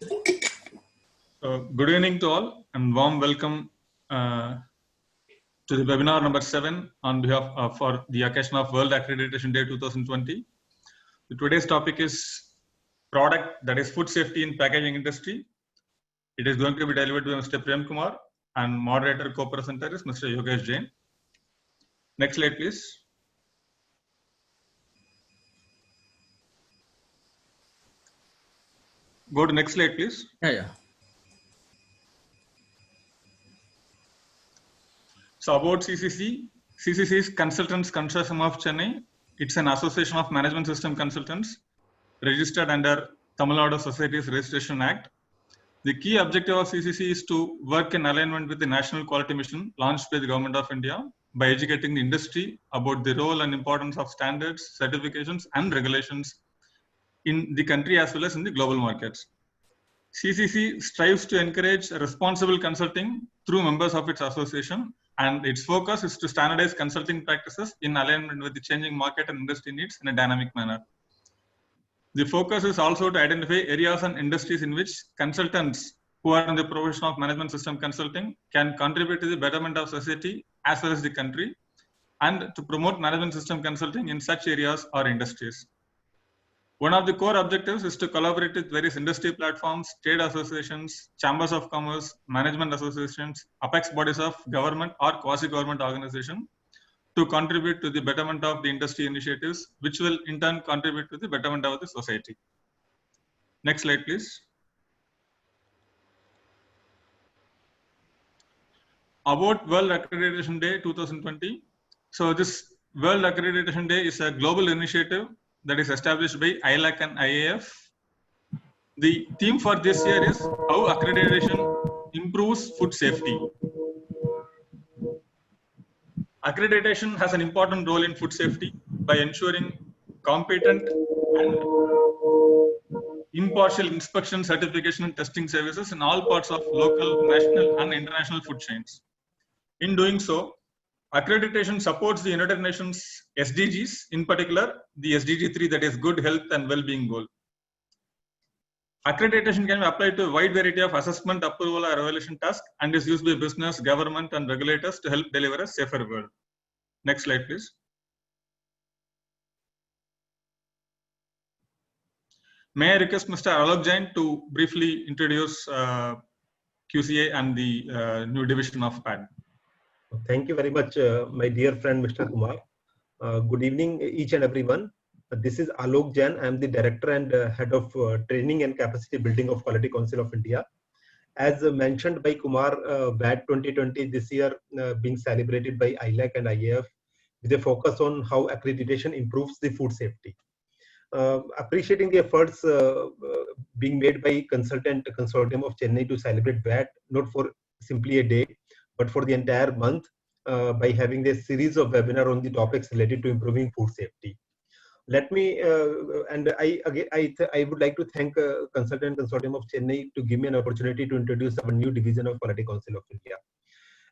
Good evening to all and warm welcome to the webinar number 7 on behalf for the occasion of World Accreditation Day 2020. Today's topic is product, that is food safety in packaging industry. It is going to be delivered by Mr. Prem Kumar and moderator co-presenter is Mr. Yogesh Jain. Next slide, please. Go to next slide, please. Yeah. So about CCC, CCC is Consultants Consortium of Chennai. It's an association of management system consultants registered under Tamil Nadu Societies Registration Act. The key objective of CCC is to work in alignment with the national quality mission launched by the Government of India by educating the industry about the role and importance of standards, certifications and regulations in the country as well as in the global markets. CCC strives to encourage responsible consulting through members of its association, and its focus is to standardize consulting practices in alignment with the changing market and industry needs in a dynamic manner. The focus is also to identify areas and industries in which consultants who are in the profession of management system consulting can contribute to the betterment of society as well as the country, and to promote management system consulting in such areas or industries. One of the core objectives is to collaborate with various industry platforms, trade associations, chambers of commerce, management associations, apex bodies of government or quasi-government organization to contribute to the betterment of the industry initiatives, which will in turn contribute to the betterment of the society. Next slide, please. About World Accreditation Day 2020. So this World Accreditation Day is a global initiative that is established by ILAC and IAF. The theme for this year is how accreditation improves food safety. Accreditation has an important role in food safety by ensuring competent and impartial inspection, certification and testing services in all parts of local, national and international food chains. In doing so, accreditation supports the United Nations SDGs, in particular the SDG 3, that is good health and well-being goal. Accreditation can be applied to a wide variety of assessment, approval or evaluation tasks and is used by business, government and regulators to help deliver a safer world. Next slide, please. May I request Mr. Alok Jain to briefly introduce QCA and the new division of PAD. Thank you very much, my dear friend Mr. Kumar. Good evening, each and everyone. This is Alok Jain. I am the Director and Head of Training and Capacity Building of Quality Council of India. As mentioned by Kumar, WAD 2020 this year being celebrated by ILAC and IAF with a focus on how accreditation improves the food safety. Appreciating the efforts being made by Consultant Consortium of Chennai to celebrate WAD, not for simply a day, but for the entire month by having a series of webinars on the topics related to improving food safety. Let me, I would like to thank Consultant Consortium of Chennai to give me an opportunity to introduce our new division of Quality Council of India.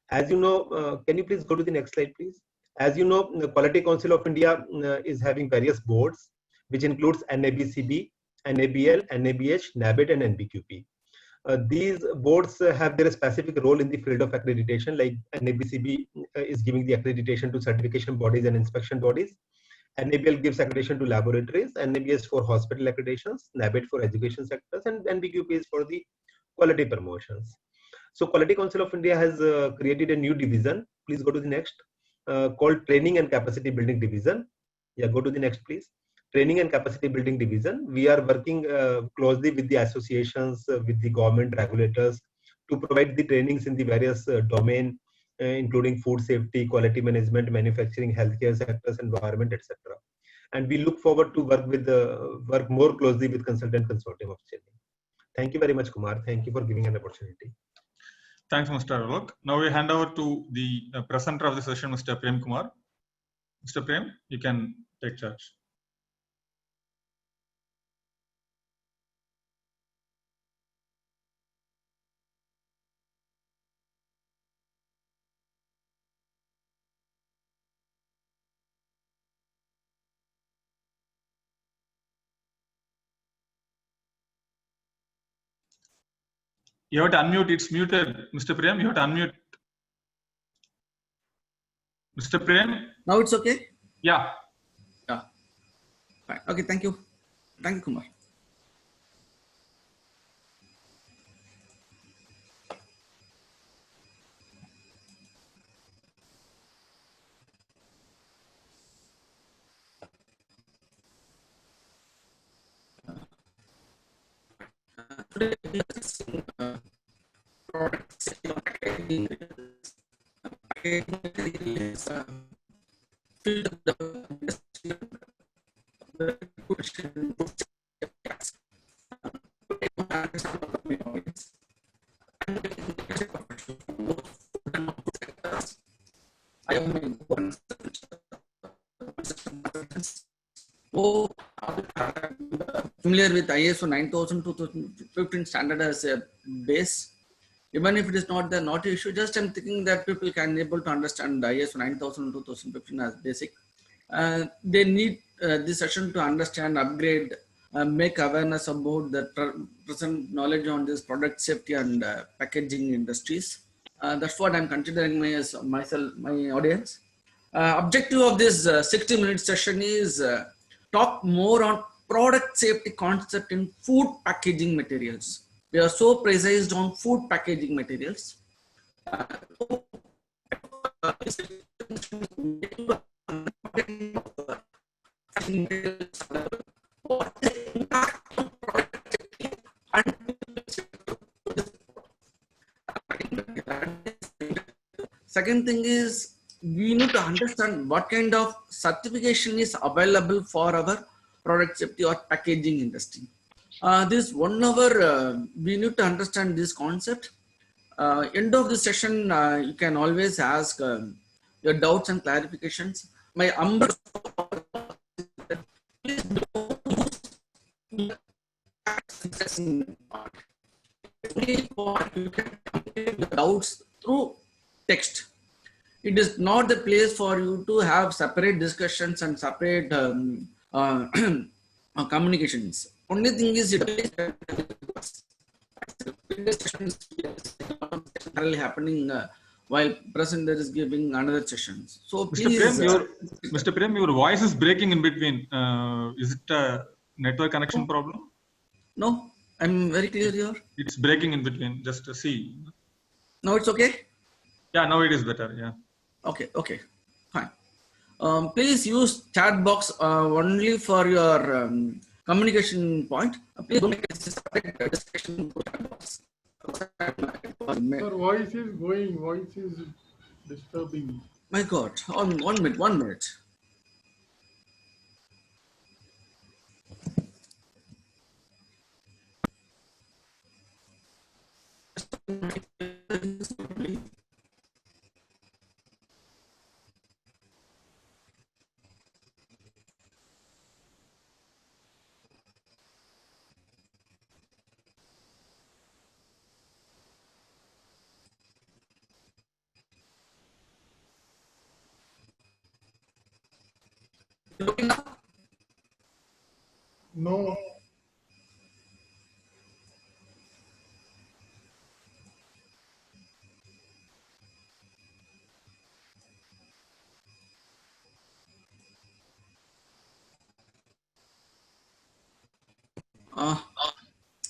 As you know, can you please go to the next slide, please? As you know, the Quality Council of India is having various boards, which includes NABCB, NABL, NABH, NABET, and NBQP. These boards have their specific role in the field of accreditation, like NABCB is giving the accreditation to certification bodies and inspection bodies. NABL gives accreditation to laboratories, NABS for hospital accreditations, NABET for education sectors, and NBQP is for the quality promotions. So Quality Council of India has created a new division. Please go to the next, called Training and Capacity Building Division. Yeah, go to the next, please. Training and Capacity Building Division. We are working closely with the associations, with the government regulators to provide the trainings in the various domain, including food safety, quality management, manufacturing, healthcare sectors, environment, etc. And we look forward to work more closely with Consultant Consortium of Chennai. Thank you very much, Kumar. Thank you for giving an opportunity. Thanks, Mr. Alok. Now we hand over to the presenter of the session, Mr. Prem Kumar. Mr. Prem, you can take charge. You have to unmute. It's muted, Mr. Prem. You have to unmute. Mr. Prem? Now it's okay? Yeah. Yeah. Fine. Okay, thank you. Thank you, Kumar. Today we are discussing product safety of packaging. Packaging is field of the industry. I am familiar with ISO 9000 2015 standard as a base. Even if it is not the not issue, just I'm thinking that people can able to understand the ISO 9000 2015 as basic. They need this session to understand, upgrade, make awareness about the present knowledge on this product safety and packaging industries. That's what I'm considering myself, my audience. Objective of this 60-minute session is talk more on product safety concept in food packaging materials. We are so precise on food packaging materials. Second thing is we need to understand what kind of certification is available for our product safety or packaging industry. This 1 hour, we need to understand this concept. End of the session, you can always ask your doubts and clarifications. My humble please don't use you can complete the doubts through text. It is not the place for you to have separate discussions and separate communications. Only thing is currently happening while presenter is giving another session. So please, Mr. Prem, your voice is breaking in between. Is it a network connection problem? No, I'm very clear here. It's breaking in between. Just to see. Now it's okay? Yeah, now it is better. Yeah. Okay, fine. Please use chat box only for your communication point. Please don't make this separate discussion chat box. Your voice is going, voice is disturbing. My God, 1 minute. No.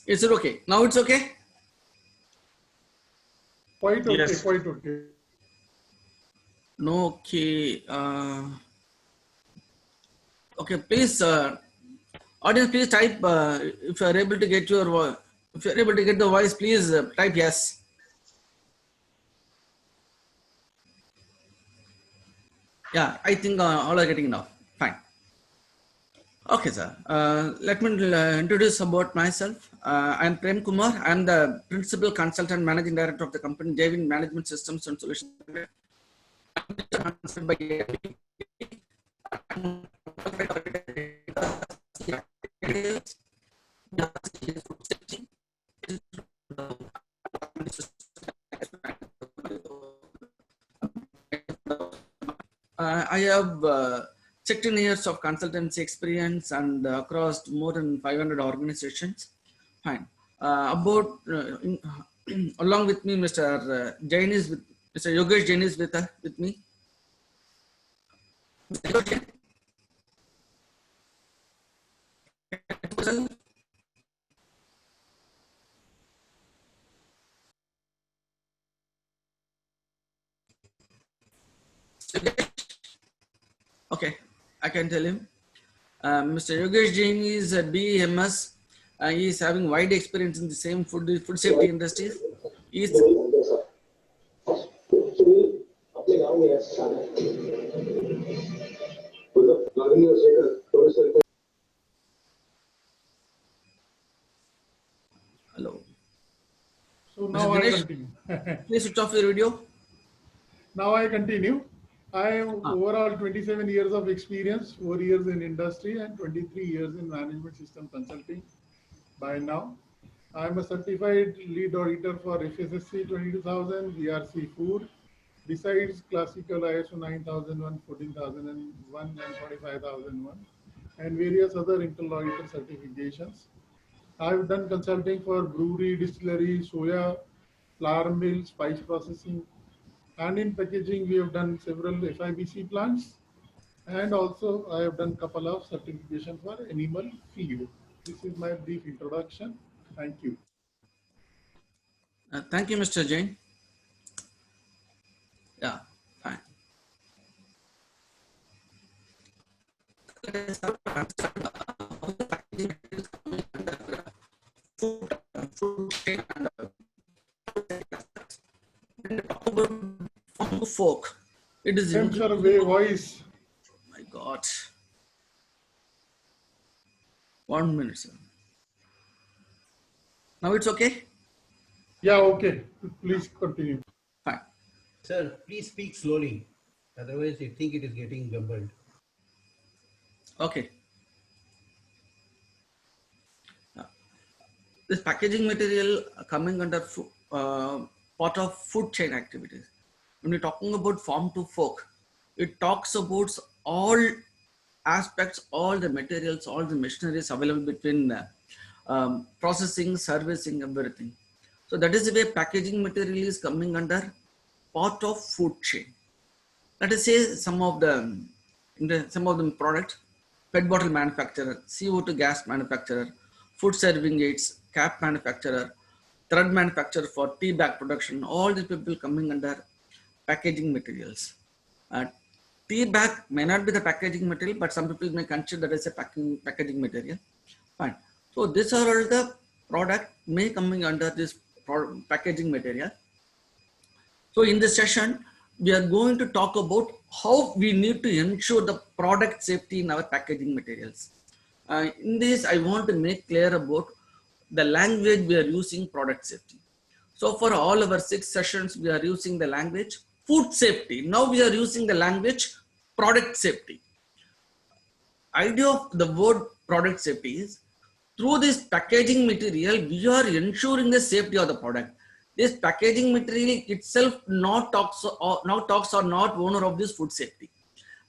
Is it okay? Now it's okay? Quite okay, Yes. quite okay. No, okay. Okay, please, audience, please type if you are able to get your if you are able to get the voice, please type yes. Yeah, I think all are getting now. Fine. Okay, sir. Let me introduce about myself. I'm Prem Kumar. I'm the Principal Consultant Managing Director of the company, Javin Management Systems and Solutions. I have 16 years of consultancy experience and across more than 500 organizations. Fine. along with me, Mr. Jain is with Mr. Yogesh Jain is with me. Mr. Yogesh Jain? Okay, I can tell him. Mr. Yogesh Jain is a BMS. He is having wide experience in the same food safety industries. He is hello. So Mr. now I Dinesh, continue. please switch off your video. Now I continue. I have overall 27 years of experience, 4 years in industry and 23 years in management system consulting by now. I am a certified lead auditor for FSSC 22000, VRC Food, besides classical ISO 9001, 14001 and 45001 and various other internal auditor certifications. I've done consulting for brewery, distillery, soya, flour mill, spice processing, and in packaging we have done several FIBC plants, and also I have done couple of certification for animal feed. This is my brief introduction. Thank you. Thank you, Mr. Jain. Yeah, fine. From folk, it is Voice. My God. 1 minute, sir. Now it's okay? Yeah, okay. Please continue. Fine. Sir, please speak slowly. Otherwise, I think it is getting jumbled. Okay. This packaging material coming under part of food chain activities. When we're talking about farm to fork, it talks about all aspects, all the materials, all the machineries available between processing, servicing, everything. So that is the way packaging material is coming under part of food chain. Let us say some of the product, PET bottle manufacturer, CO2 gas manufacturer, food serving aids, cap manufacturer, thread manufacturer for tea bag production, all these people coming under packaging materials. Tea bag may not be the packaging material, but some people may consider that as a packaging material. Fine. So these are all the product may coming under this packaging material. So in this session, we are going to talk about how we need to ensure the product safety in our packaging materials. In this, I want to make clear about the language we are using product safety. So for all our 6 sessions, we are using the language food safety. Now we are using the language product safety. Idea of the word product safety is through this packaging material, we are ensuring the safety of the product. This packaging material itself not talks or not owner of this food safety.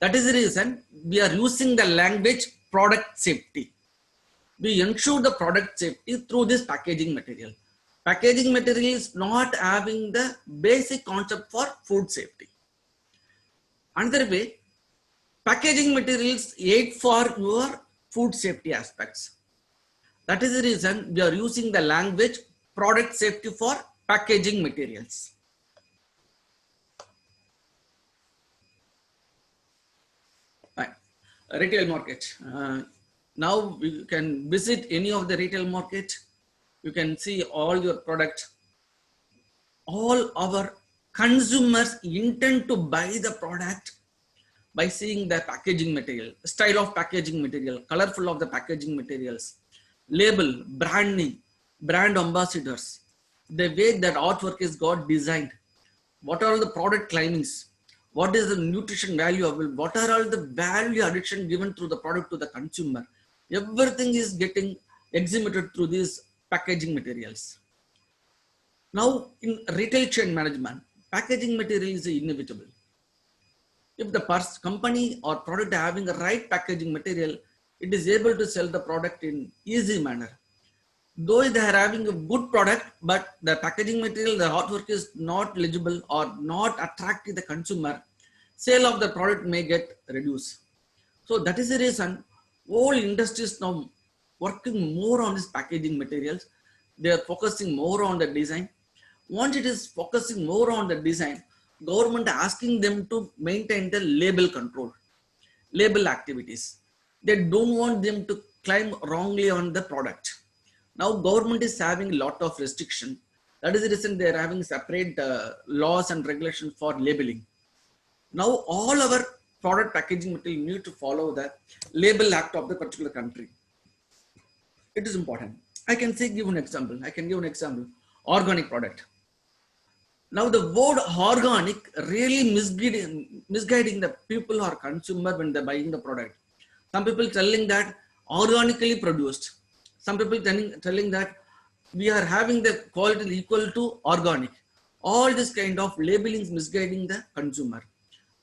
That is the reason we are using the language product safety. We ensure the product safety through this packaging material. Packaging material is not having the basic concept for food safety. Another way, packaging materials aid for your food safety aspects. That is the reason we are using the language product safety for packaging materials. Right. Retail market. Now you can visit any of the retail market. You can see all your products. All our consumers intend to buy the product by seeing the packaging material, style of packaging material, colorful of the packaging materials, label, branding, brand ambassadors, the way that artwork is got designed, what are the product claimings, what is the nutrition value available, what are all the value addition given through the product to the consumer. Everything is getting exhibited through these packaging materials. Now in retail chain management, packaging material is inevitable. If the company or product having the right packaging material, it is able to sell the product in easy manner. though they are having a good product, but the packaging material, the artwork is not legible or not attracting the consumer, sale of the product may get reduced. So that is the reason all industries now working more on these packaging materials. They are focusing more on the design. Once it is focusing more on the design, government asking them to maintain the label control, label activities. They don't want them to climb wrongly on the product. Now government is having a lot of restriction. That is the reason they are having separate laws and regulations for labeling. Now all our product packaging material need to follow the label act of the particular country. It is important. I can give an example. Organic product. Now the word organic really misguiding the people or consumer when they're buying the product. Some people telling that organically produced. Some people telling that we are having the quality equal to organic. All this kind of labeling is misguiding the consumer.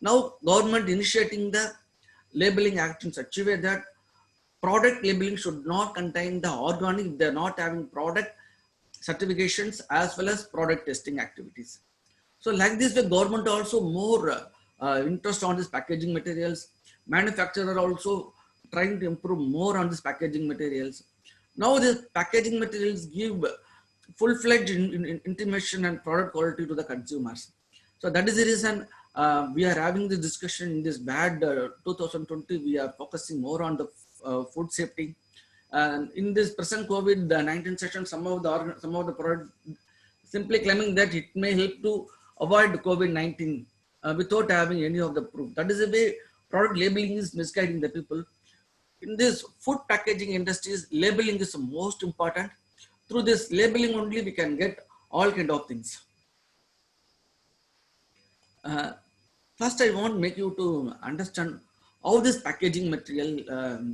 Now government initiating the labeling act in such a way that product labeling should not contain the organic if they're not having product certifications as well as product testing activities. So like this, the government also more interest on this packaging materials. Manufacturer also trying to improve more on this packaging materials. Now this packaging materials give full-fledged intimation and product quality to the consumers. So that is the reason we are having this discussion in this bad 2020. We are focusing more on the food safety. And in this present COVID-19 session, some of the product simply claiming that it may help to avoid COVID-19 without having any of the proof. That is the way product labeling is misguiding the people. In this food packaging industries, labeling is the most important. Through this labeling only we can get all kind of things. First, I want to make you to understand how this packaging material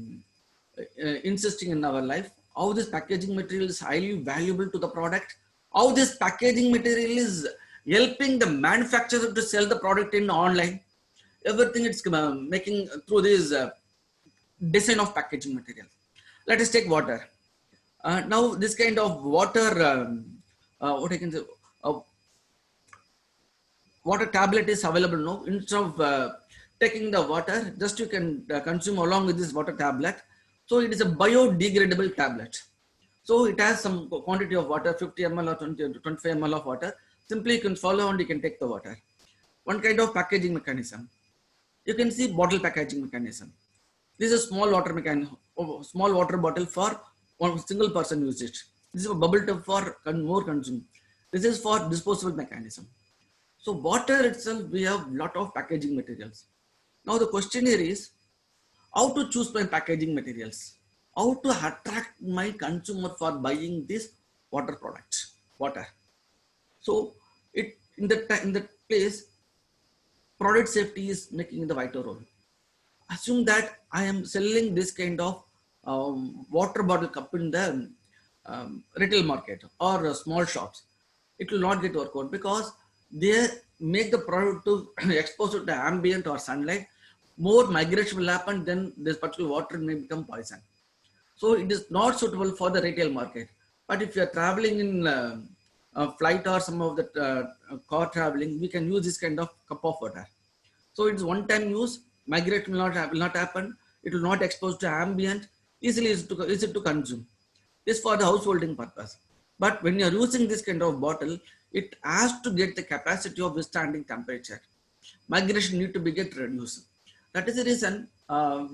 insisting in our life, how this packaging material is highly valuable to the product, how this packaging material is helping the manufacturer to sell the product in online. Everything it's making through this design of packaging material. Let us take water. Now this kind of water, what I can say, water tablet is available now. Instead of taking the water, just you can consume along with this water tablet. So it is a biodegradable tablet. So it has some quantity of water, 50 ml or 25 ml of water. Simply you can follow and you can take the water. One kind of packaging mechanism. You can see bottle packaging mechanism. This is a small water bottle for one single person usage. This is a bubble tub for more consume. This is for disposable mechanism. So water itself, we have lot of packaging materials. Now the question here is, how to choose my packaging materials? How to attract my consumer for buying this water product, water. So in the place, product safety is making the vital role. Assume that I am selling this kind of water bottle cup in the retail market or small shops. It will not get work out because they make the product to expose it to ambient or sunlight. More migration will happen, then this particular water may become poison. So it is not suitable for the retail market. But if you are traveling in a flight or some of the car traveling, we can use this kind of cup of water. So it's one-time use. Migration will not happen. It will not expose to ambient. Easy to consume. This is for the householding purpose. But when you are using this kind of bottle, it has to get the capacity of withstanding temperature. Migration need to be reduced. That is the reason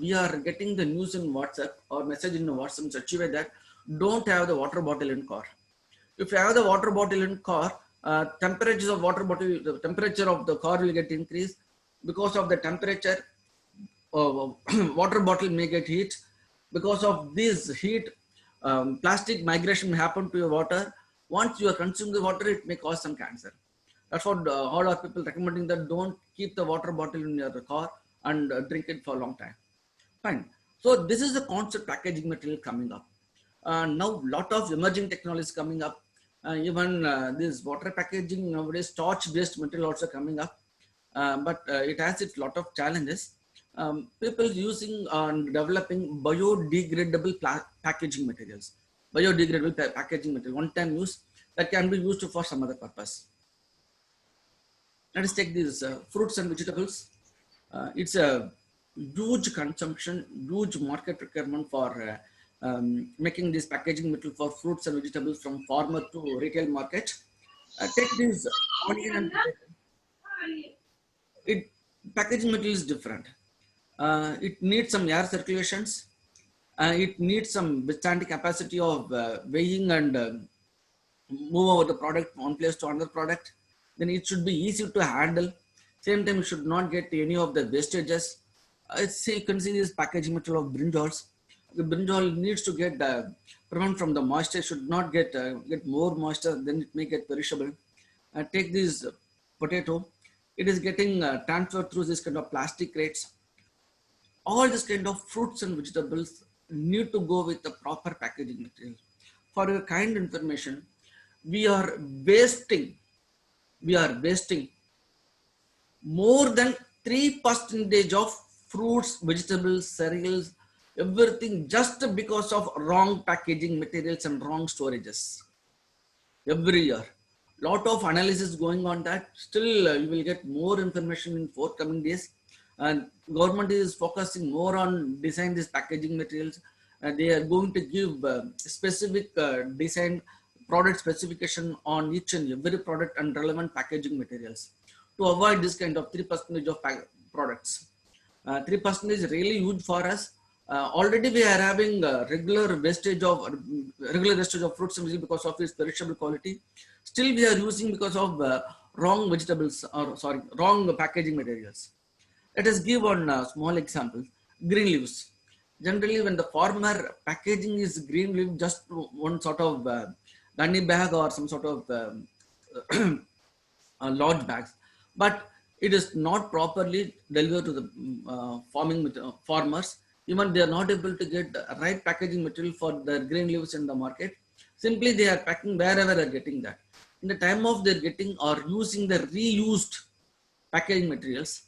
we are getting the news in WhatsApp or message in WhatsApp in such a way that don't have the water bottle in car. If you have the water bottle in car, temperatures of water bottle, the temperature of the car will get increased. Because of the temperature, water bottle may get heat. Because of this heat, plastic migration may happen to your water. Once you are consuming the water, it may cause some cancer. That's what all our people recommending that don't keep the water bottle in your car and drink it for a long time. Fine. So this is the concept packaging material coming up. Now lot of emerging technologies coming up. Even this water packaging nowadays, starch-based material also coming up. But it has its lot of challenges. People using and developing biodegradable packaging materials. biodegradable packaging material, one-time use that can be used for some other purpose. Let us take these fruits and vegetables. It's a huge consumption, huge market requirement for making this packaging material for fruits and vegetables from farmer to retail market. Take this onion and potato. Packaging material is different. It needs some air circulations. It needs some withstanding capacity of weighing and move over the product from one place to another product. Then it should be easy to handle. Same time, you should not get any of the wastages. Say you can see this packaging material of brinjals. The brinjal needs to get prevent from the moisture. Should not get more moisture. Then it may get perishable. Take this potato. It is getting transferred through this kind of plastic crates. All this kind of fruits and vegetables need to go with the proper packaging material. For your kind information, we are wasting more than 3% of fruits, vegetables, cereals, everything just because of wrong packaging materials and wrong storages. Every year, lot of analysis going on that. Still, you will get more information in forthcoming days. And government is focusing more on design these packaging materials. They are going to give specific design product specification on each and every product and relevant packaging materials to avoid this kind of 3% of products. 3% is really huge for us. Already we are having regular wastage of fruits and vegetables because of its perishable quality. Still we are using because of wrong packaging materials. Let us give one small example. Green leaves. Generally, when the farmer packaging is green leaf, just one sort of gunny bag or some sort of large bags, but it is not properly delivered to the farmers. Even they are not able to get the right packaging material for the green leaves in the market. Simply they are packing wherever they are getting that. In the time of their getting or using the reused packaging materials,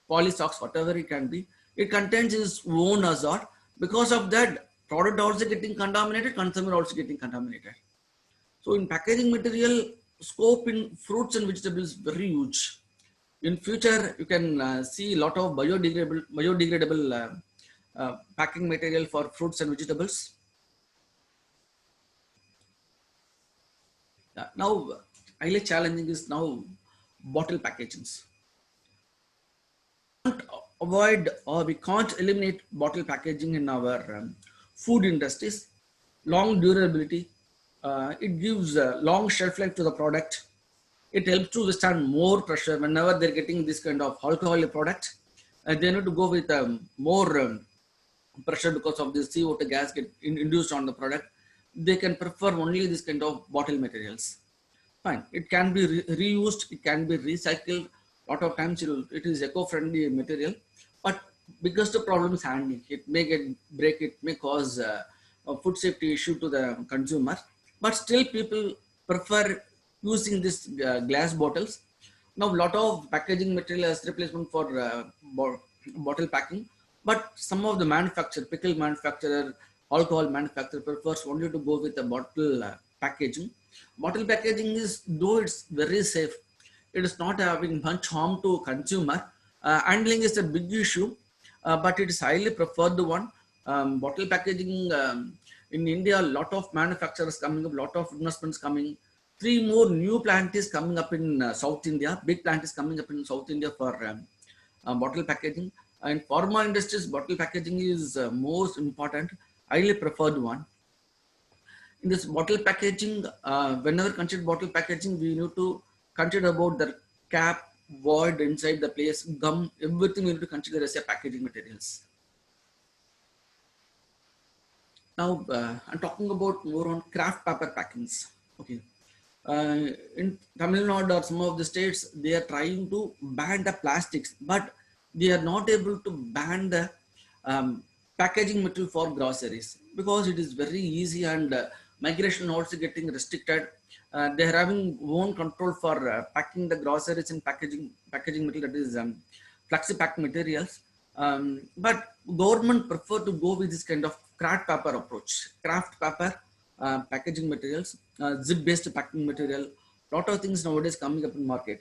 polystocks, whatever it can be, it contains its own hazard. Because of that, product also getting contaminated, consumer also getting contaminated. So in packaging material, scope in fruits and vegetables is very huge. In future, you can see a lot of biodegradable packing material for fruits and vegetables. Now, highly challenging is now bottle packagings. We can't avoid or we can't eliminate bottle packaging in our food industries. Long durability, it gives long shelf life to the product. It helps to withstand more pressure whenever they're getting this kind of alcoholic product. They need to go with more pressure because of this CO2 gas get induced on the product. They can prefer only this kind of bottle materials. Fine, it can be reused, it can be recycled. A lot of times it is eco-friendly material, but because the problem is handling, it may break, it may cause a food safety issue to the consumer. But still, people prefer using this glass bottles. Now, a lot of packaging material as replacement for bottle packing, but some of the pickle manufacturer, alcohol manufacturer prefers only to go with the bottle packaging. Bottle packaging is, though it's very safe, it is not having much harm to consumer. Handling is a big issue, but it is highly preferred one. Bottle packaging in India, a lot of manufacturers coming up, a lot of investments coming. 3 more new plant is coming up in South India. Big plant is coming up in South India for bottle packaging. In pharma industries, bottle packaging is most important, highly preferred one. In this bottle packaging, whenever consider bottle packaging, we need to consider about the cap, void inside the place, gum, everything we need to consider as a packaging materials. Now, I'm talking about more on craft paper packings. Okay. In Tamil Nadu or some of the states, they are trying to ban the plastics, but they are not able to ban the packaging material for groceries because it is very easy and migration also getting restricted. They are having own control for packing the groceries and packaging material, that is flexi pack materials. But government prefer to go with this kind of craft paper approach. Craft paper, packaging materials, zip-based packing material. Lot of things nowadays coming up in market.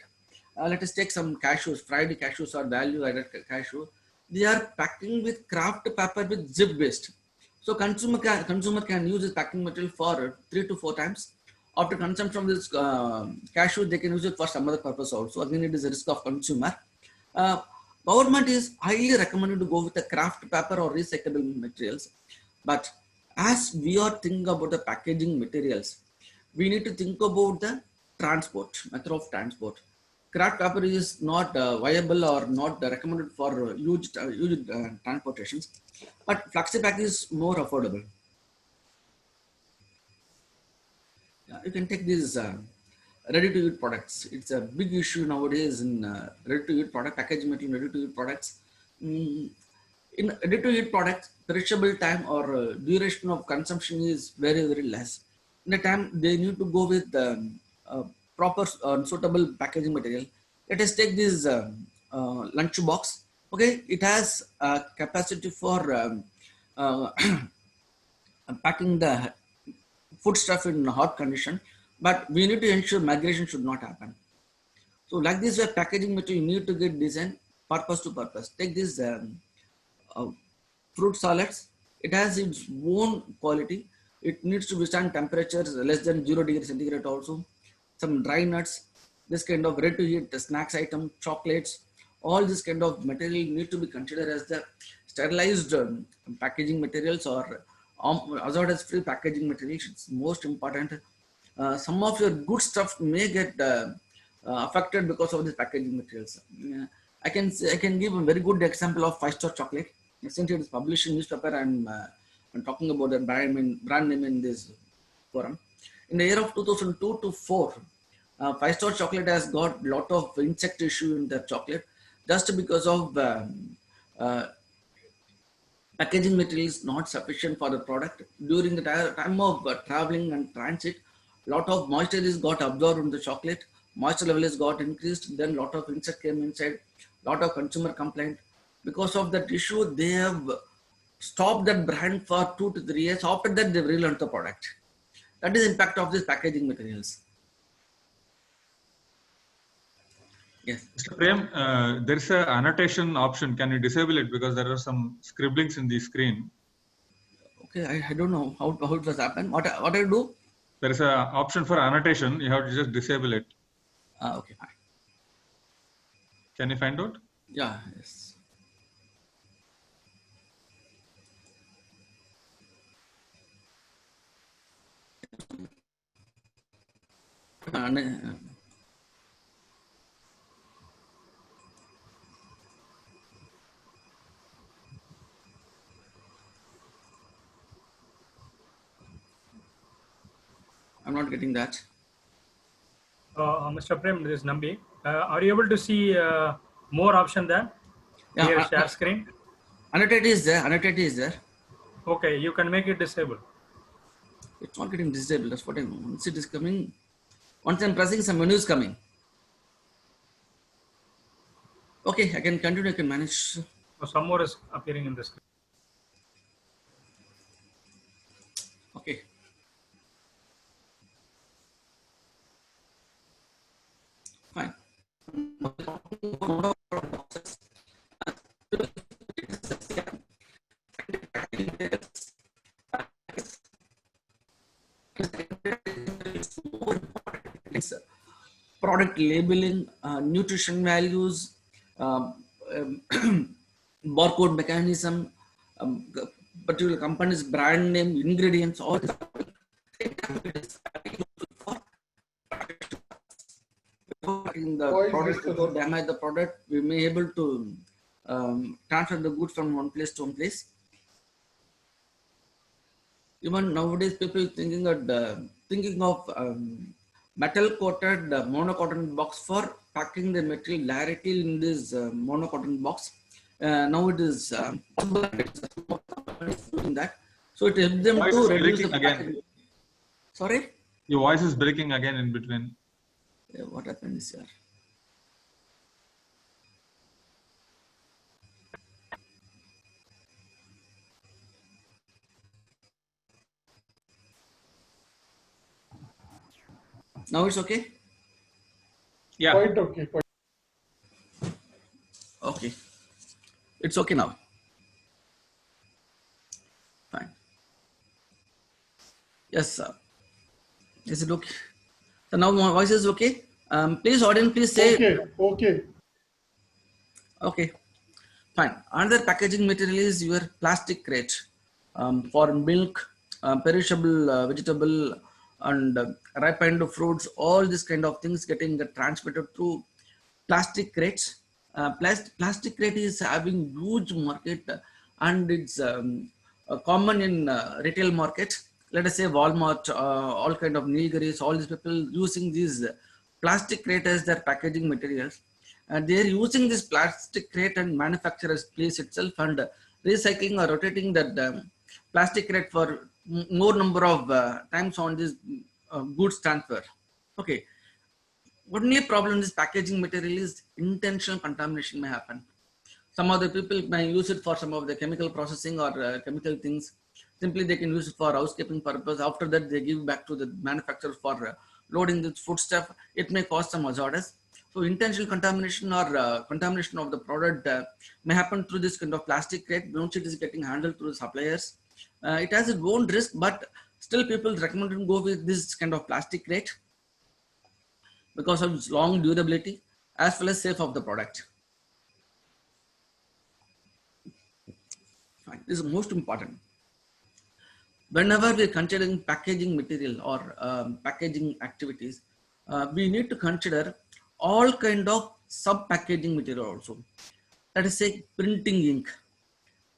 Let us take some cashews, fried cashews or value-added cashew. They are packing with craft paper with zip-based. So consumer can use this packing material for 3 to 4 times. After consumption of this cashew, they can use it for some other purpose also. Again, it is a risk of consumer. Uh, Government is highly recommended to go with the craft paper or recyclable materials. But as we are thinking about the packaging materials, we need to think about the transport, method of transport. Craft paper is not viable or not recommended for huge transportations, but FlexiPack is more affordable. You can take these ready-to-eat products. It's a big issue nowadays in ready-to-eat product, packaging material ready-to-eat products. Mm, in ready-to-eat products, perishable time or duration of consumption is very, very less. In the time, they need to go with proper suitable packaging material. Let us take this lunch box. Okay, it has capacity for packing the food stuff in hot condition, but we need to ensure migration should not happen. So like this, where packaging material you need to get designed purpose to purpose. Take this uh, fruit salads. It has its own quality. It needs to withstand temperatures less than 0 degrees centigrade also. Some dry nuts, this kind of ready to eat snacks item, chocolates, all this kind of material need to be considered as the sterilized packaging materials or hazardous free packaging materials. It's most important. Some of your good stuff may get affected because of these packaging materials. I can give a very good example of five-star chocolate. Since it is published in newspaper, I'm talking about the brand name in this forum. In the year of 2002 to 4, five-star chocolate has got lot of insect issue in the chocolate just because of uh, packaging material is not sufficient for the product. During the time of traveling and transit, lot of moisture is got absorbed in the chocolate. Moisture level is got increased. Then lot of insect came inside. Lot of consumer complaint. Because of that issue, they have stopped that brand for 2 to 3 years. After that, they relaunched the product. That is impact of these packaging materials. Yes. Mr. Prem, there is a annotation option. Can you disable it because there are some scribblings in the screen? Okay, I don't know how it was happen. What I do? There is a option for annotation. You have to just disable it. Okay, fine. Can you find out? Yeah, yes. I'm not getting that. Mr. Prem, this is Nambi. Are you able to see more option there? Yeah, Here, share screen. annotate is there. Annotate is there. Okay, you can make it disabled. It's not getting disabled. That's what I know. Once it is coming, once I'm pressing, some menu is coming. Okay, I can continue. I can manage. So some more is appearing in the screen. Okay. Fine. Product labeling, nutrition values, barcode mechanism, particular company's brand name, ingredients, all this. In the product, to damage the product, we may able to transfer the goods from one place to one place. Even nowadays, people thinking of metal coated monocotton box for packing the material directly in this monocotton box. Now it is doing that, so it helps them to reduce the packaging. Sorry, your voice is breaking again in between. What happened is here? Now it's okay? Yeah. Quite okay. Okay. It's okay now. Fine. Yes, sir. Is it okay? So now my voice is okay. Please, audience, please say. Okay. Okay. Fine. Another packaging material is your plastic crate for milk, perishable vegetable, and ripened fruits. All these kind of things getting transmitted through plastic crates. Plastic crate is having huge market, and it's common in retail market. Let us say Walmart, all kind of Nilgiris, all these people using these plastic crate as their packaging materials. And they are using this plastic crate and manufacturers place itself and recycling or rotating that plastic crate for more number of times on this goods transfer. Okay. Only problem is packaging material is intentional contamination may happen. Some of the people may use it for some of the chemical processing or chemical things. Simply they can use it for housekeeping purpose. After that, they give back to the manufacturer for loading the food stuff. It may cause some hazardous. So intentional contamination or contamination of the product may happen through this kind of plastic crate once it is getting handled through the suppliers. It has its own risk, but still people recommend to go with this kind of plastic crate because of its long durability as well as safe of the product. Fine. This is most important. Whenever we are considering packaging material or packaging activities, we need to consider all kind of sub packaging material also. Let us say printing ink,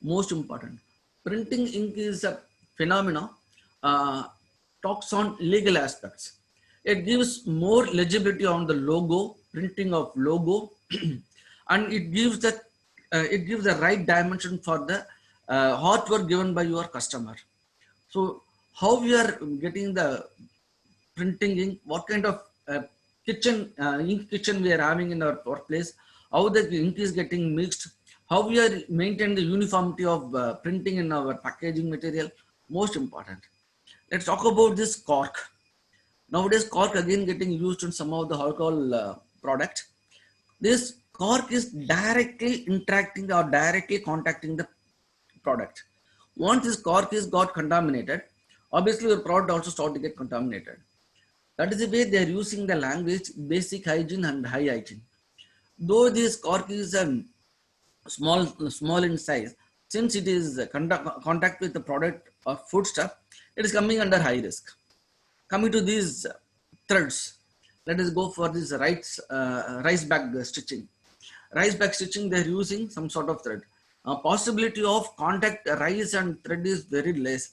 most important. Printing ink is a phenomena, talks on legal aspects. It gives more legibility on the logo, printing of logo, and it gives the right dimension for the artwork given by your customer. So how we are getting the printing ink, what kind of ink kitchen we are having in our workplace, how the ink is getting mixed, how we are maintaining the uniformity of printing in our packaging material, most important. Let's talk about this cork. Nowadays, cork again getting used in some of the alcohol product. This cork is directly interacting or directly contacting the product. Once this cork is got contaminated, obviously your product also start to get contaminated. That is the way they are using the language, basic hygiene and high hygiene. Though this cork is small in size, since it is contact with the product or foodstuff, it is coming under high risk. Coming to these threads, let us go for this rice bag stitching. Rice bag stitching, they are using some sort of thread. Possibility of contact rice and thread is very less,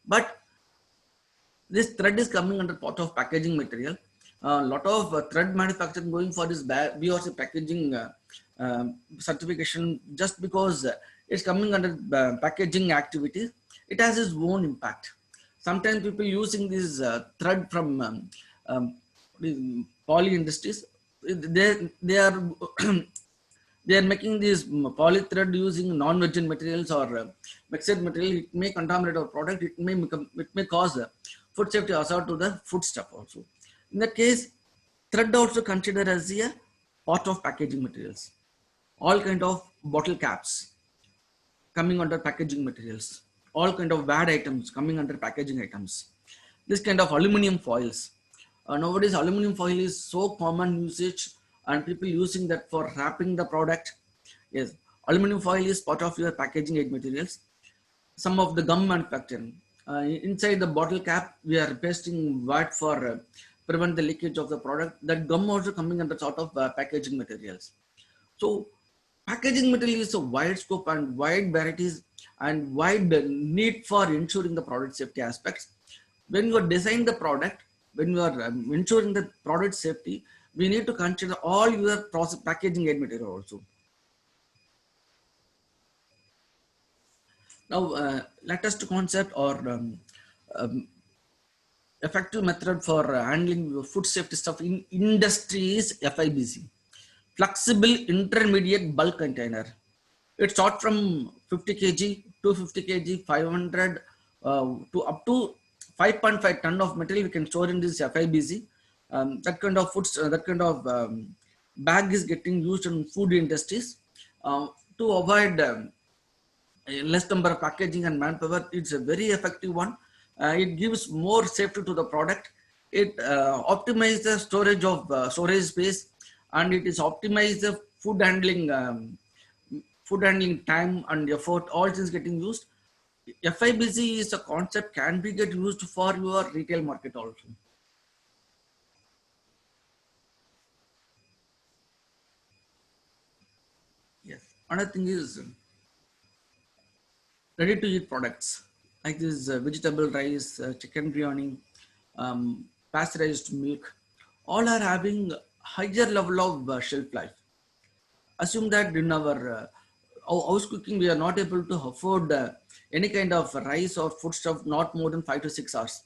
but this thread is coming under part of packaging material. A lot of thread manufacturing going for this BRC packaging certification just because it's coming under packaging activities. It has its own impact. Sometimes people using this thread from poly industries, they are they are making this poly thread using non-virgin materials or mixed material. It may contaminate our product. It may cause food safety hazard to the foodstuff also. In that case, thread also considered as a part of packaging materials. All kind of bottle caps coming under packaging materials. All kind of bad items coming under packaging items. This kind of aluminum foils. Nowadays, aluminum foil is so common usage and people using that for wrapping the product. Yes, aluminum foil is part of your packaging aid materials. Some of the gum manufacturing. Inside the bottle cap, we are pasting white for prevent the leakage of the product. That gum also coming under sort of packaging materials. So packaging material is a wide scope and wide varieties and wide need for ensuring the product safety aspects. When you are designing the product, when you are ensuring the product safety, we need to consider all your process packaging aid material also. Now, latest concept or effective method for handling food safety stuff in industry is FIBC, flexible intermediate bulk container. It starts from 50 kg, 250 kg, 500 to up to 5.5 ton of material we can store in this FIBC. that kind of foods, that kind of bag is getting used in food industries to avoid less number of packaging and manpower. It's a very effective one. It gives more safety to the product. It optimizes the storage of storage space, and it is optimized the food handling time and effort. All things getting used. FIBC is a concept can be get used for your retail market also. Yes. Another thing is ready to eat products like this vegetable rice, chicken biryani, pasteurized milk, all are having higher level of shelf life. Assume that in our house cooking, we are not able to afford any kind of rice or foodstuff not more than 5 to 6 hours.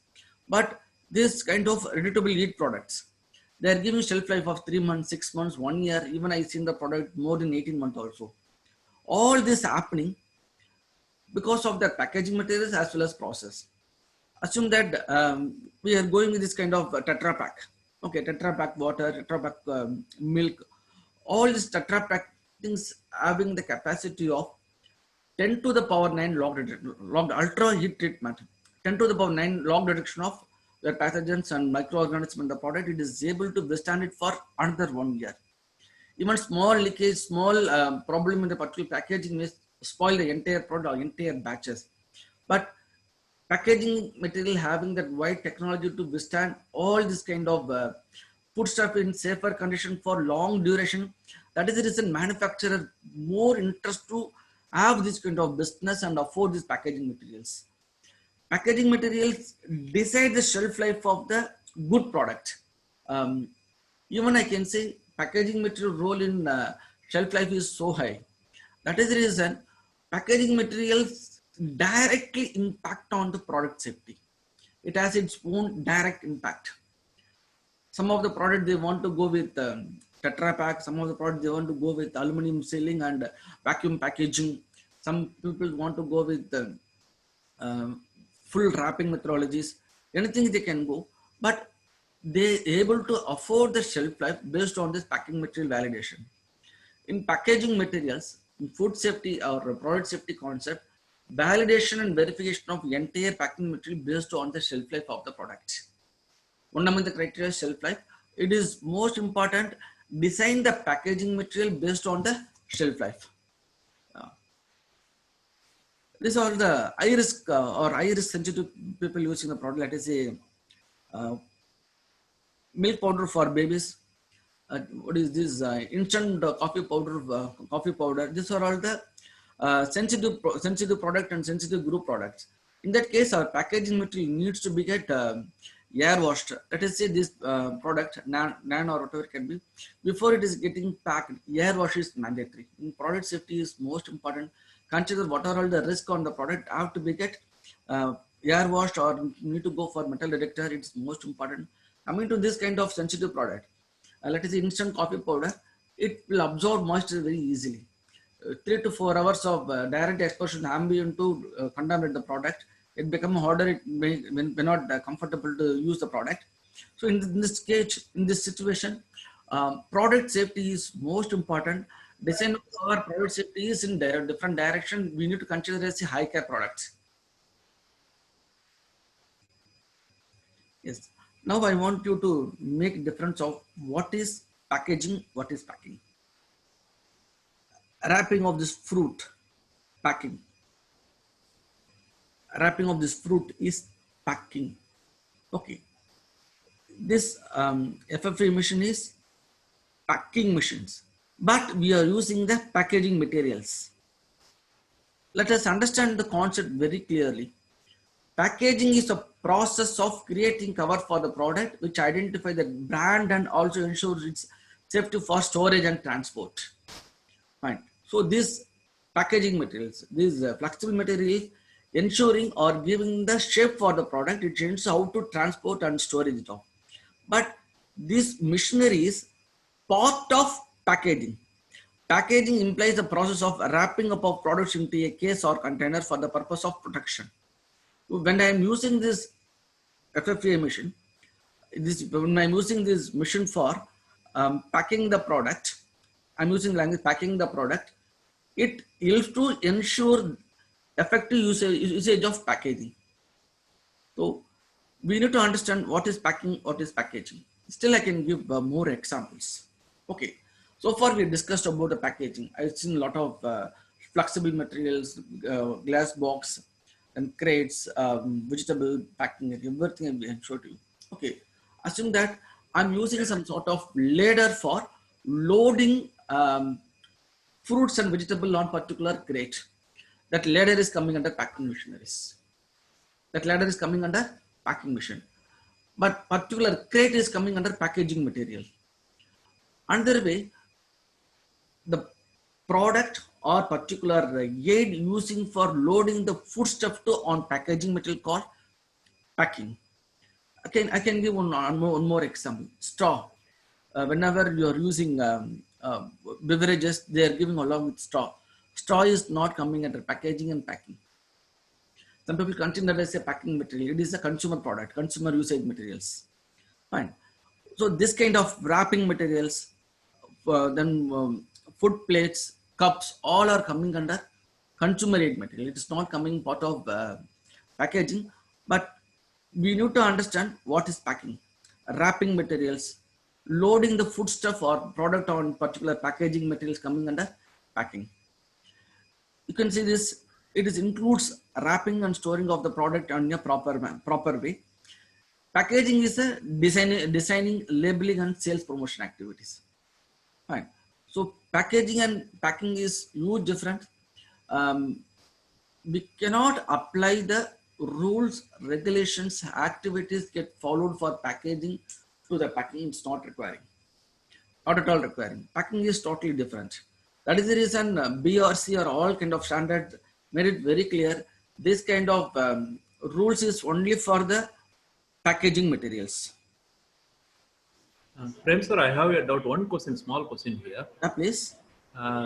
But this kind of ready to eat products, they are giving shelf life of 3 months, 6 months, 1 year. Even I seen the product more than 18 months also. All this happening because of the packaging materials as well as process. Assume that we are going with this kind of Tetra Pak. Okay, Tetra Pak water, Tetra Pak milk, all these Tetra Pak things having the capacity of 10 to the power 9 log ultra heat treatment, 10 to the power 9 log detection of the pathogens and microorganisms in the product. It is able to withstand it for another 1 year. Even small leakage, small problem in the particular packaging may spoil the entire product or entire batches. But packaging material having that wide technology to withstand all this kind of foodstuff in safer condition for long duration. That is the reason manufacturer more interest to have this kind of business and afford these packaging materials. Packaging materials decide the shelf life of the good product. Even I can say packaging material role in shelf life is so high. That is the reason packaging materials directly impact on the product safety. It has its own direct impact. Some of the product they want to go with Tetra Pak, some of the product they want to go with aluminum sealing and vacuum packaging. Some people want to go with full wrapping methodologies. Anything they can go, but they able to afford the shelf life based on this packing material validation. In packaging materials, in food safety or product safety concept, validation and verification of entire packing material based on the shelf life of the product. One among the criteria is shelf life. It is most important. Design the packaging material based on the shelf life. These are the high risk or high risk sensitive people using the product. Let us say milk powder for babies. What is this? Instant coffee powder. These are all the sensitive product and sensitive group products. In that case, our packaging material needs to be get air washed. Let us say this product, nan or whatever it can be, before it is getting packed, air wash is mandatory. In product safety is most important. Consider what are all the risk on the product have to be get air washed or need to go for metal detector. It's most important. Coming to this kind of sensitive product, let us say instant coffee powder, it will absorb moisture very easily. 3 to 4 hours of direct exposure to ambient to contaminate the product. It becomes harder. It may not comfortable to use the product. So in this case, in this situation, product safety is most important. Design of our product safety is in different direction. We need to consider as a high care products. Yes. Now I want you to make difference of what is packaging, what is packing. Wrapping of this fruit, packing. Wrapping of this fruit is packing. Okay. This FFA machine is packing machines, but we are using the packaging materials. Let us understand the concept very clearly. Packaging is a process of creating cover for the product, which identify the brand and also ensures its safety for storage and transport. Fine. So these packaging materials, these flexible materials, ensuring or giving the shape for the product, it ensures how to transport and store it. But this machinery is part of packaging. Packaging implies the process of wrapping up of products into a case or container for the purpose of protection. When I am using this FFA machine, this, when I'm using this machine for packing the product, I'm using language packing the product. It helps to ensure effective usage of packaging. So we need to understand what is packing, what is packaging. Still, I can give more examples. Okay, so far we discussed about the packaging. I've seen a lot of flexible materials, glass box, and crates, vegetable packing, everything I showed you. Okay, assume that I'm using some sort of ladder for loading fruits and vegetable on particular crate. That ladder is coming under packing machineries. That ladder is coming under packing machine. But particular crate is coming under packaging material. Another way, the product or particular aid using for loading the foodstuff to on packaging material called packing. I can give one more example. Straw. Whenever you are using beverages, they are giving along with straw. Straw is not coming under packaging and packing. Some people consider that as a packing material. It is a consumer product, consumer usage materials. Fine. So this kind of wrapping materials, then food plates, cups, all are coming under consumer aid material. It is not coming part of packaging, but we need to understand what is packing. Wrapping materials, loading the foodstuff or product on particular packaging materials coming under packing. You can see this, it includes wrapping and storing of the product in a proper way. Packaging is a designing, labeling and sales promotion activities. Fine. So packaging and packing is huge different. We cannot apply the rules, regulations, activities get followed for packaging to the packing. It's not requiring, not at all requiring. Packing is totally different. That is the reason BRC or all kind of standards made it very clear. This kind of rules is only for the packaging materials. Prem sir, I have a doubt. One question, small question here. Please.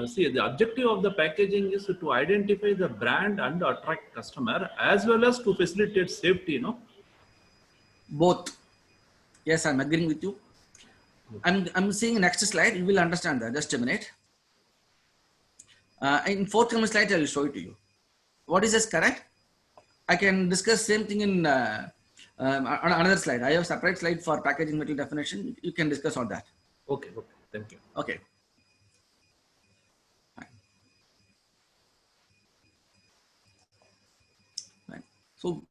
See, the objective of the packaging is to identify the brand and attract customer as well as to facilitate safety, no? Both. Yes, I'm agreeing with you. I'm seeing next slide. You will understand that. Just a minute. In forthcoming slide, I will show it to you. What is this correct? I can discuss same thing in another slide. I have a separate slide for packaging material definition. You can discuss on that. Okay, thank you. Okay. Fine. So,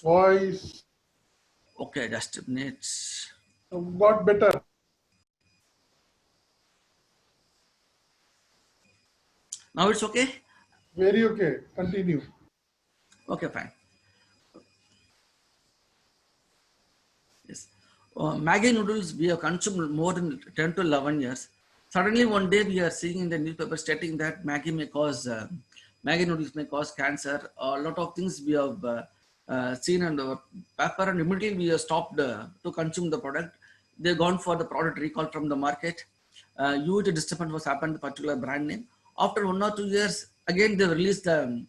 Voice okay, just a minute. got better. Now it's okay? Very okay. Continue. Okay, fine. Yes. Maggi noodles we have consumed more than 10 to 11 years. Suddenly one day we are seeing in the newspaper stating that Maggi noodles may cause cancer. A lot of things we have seen on the paper, and immediately we have stopped to consume the product. They've gone for the product recall from the market. Huge disturbance was happened to particular brand name. After 1 or 2 years, again they released the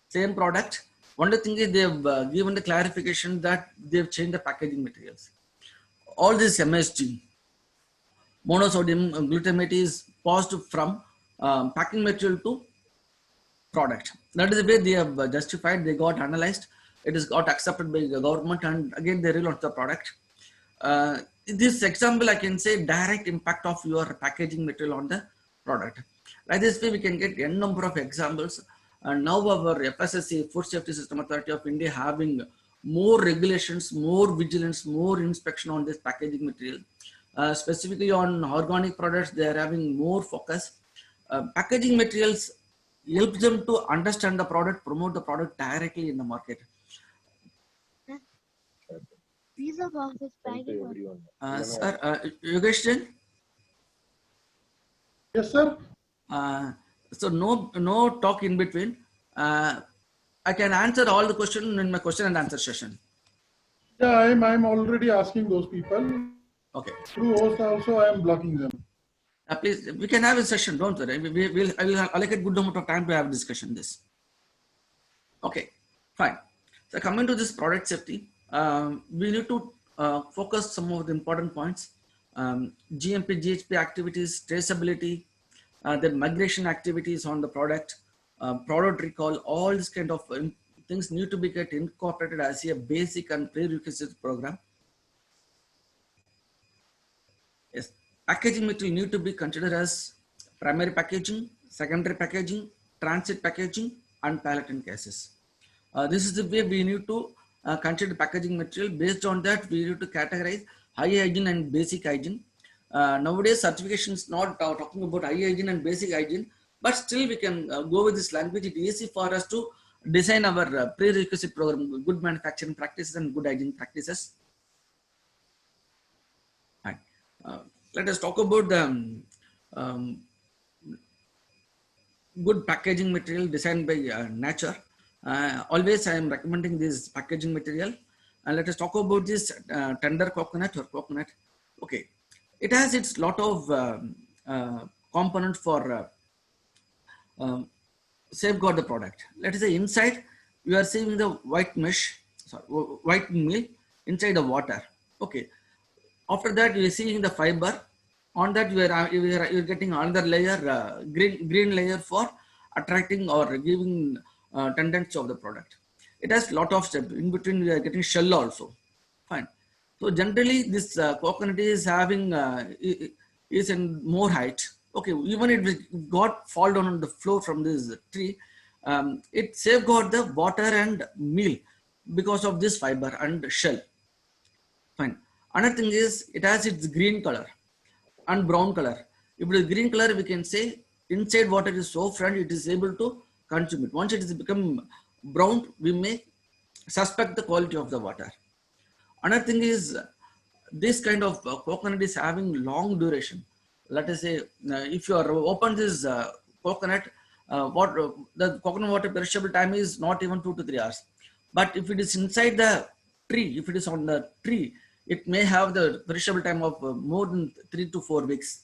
same product. Only thing is they've given the clarification that they've changed the packaging materials. All this MSG, monosodium glutamate, is passed from packing material to product. That is the way they have justified. They got analyzed. It is got accepted by the government, and again they relaunch the product. This example I can say direct impact of your packaging material on the product. Like this way we can get n number of examples. And now our FSSAI, Food Safety System Authority of India, having more regulations, more vigilance, more inspection on this packaging material. Specifically on organic products, they are having more focus. Packaging materials helps them to understand the product, promote the product directly in the market. Pizza box is packing. Sir, Yogesh? Yes, sir. So no talk in between. I can answer all the questions in my question and answer session. Yeah, I'm already asking those people. Okay. Through host also, I am blocking them. Please, we can have a session. Don't worry. I will allocate good amount of time to have a discussion this. Okay, fine. So coming to this product safety, we need to focus some of the important points. GMP, GHP activities, traceability, the migration activities on the product, product recall, all these kind of things need to be get incorporated as a basic and prerequisite program. Yes, packaging material need to be considered as primary packaging, secondary packaging, transit packaging, and pallet and cases. This is the way we need to consider packaging material. Based on that, we need to categorize high hygiene and basic hygiene. Nowadays, certification is not talking about high hygiene and basic hygiene, but still we can go with this language. It is easy for us to design our prerequisite program, good manufacturing practices and good hygiene practices. Right. Let us talk about the good packaging material designed by nature. Always I am recommending this packaging material. And let us talk about this tender coconut or coconut. Okay, it has its lot of components for safeguard the product. Let us say inside you are seeing the white mesh, sorry, white meal inside the water. Okay, after that you are seeing the fiber. On that you are getting another layer, green layer for attracting or giving tendency of the product. It has lot of steps. In between we are getting shell also. Fine. So generally this coconut is having is in more height. Okay, even if it got fall down on the floor from this tree, it safeguard the water and meal because of this fiber and shell. Fine. Another thing is it has its green color and brown color. If it is green color, we can say inside water is so friend, it is able to consume it. Once it is become brown, we may suspect the quality of the water. Another thing is this kind of coconut is having long duration. Let us say if you are open this coconut, the coconut water perishable time is not even 2 to 3 hours. But if it is inside the tree, if it is on the tree, it may have the perishable time of more than 3 to 4 weeks.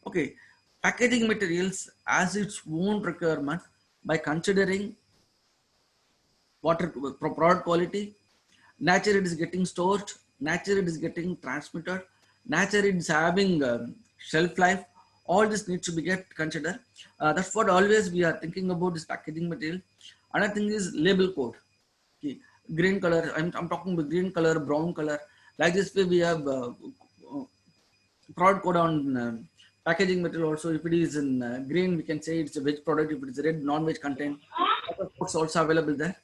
Okay, packaging materials has its own requirement by considering water product quality, nature it is getting stored, nature it is getting transmitted, nature it is having shelf life. All this needs to be considered. That's what always we are thinking about this packaging material. Another thing is label code. Okay, green color. I'm talking about green color, brown color. Like this way we have product code on packaging material also. If it is in green, we can say it's a veg product. If it is red, non-veg content. Other codes also available there.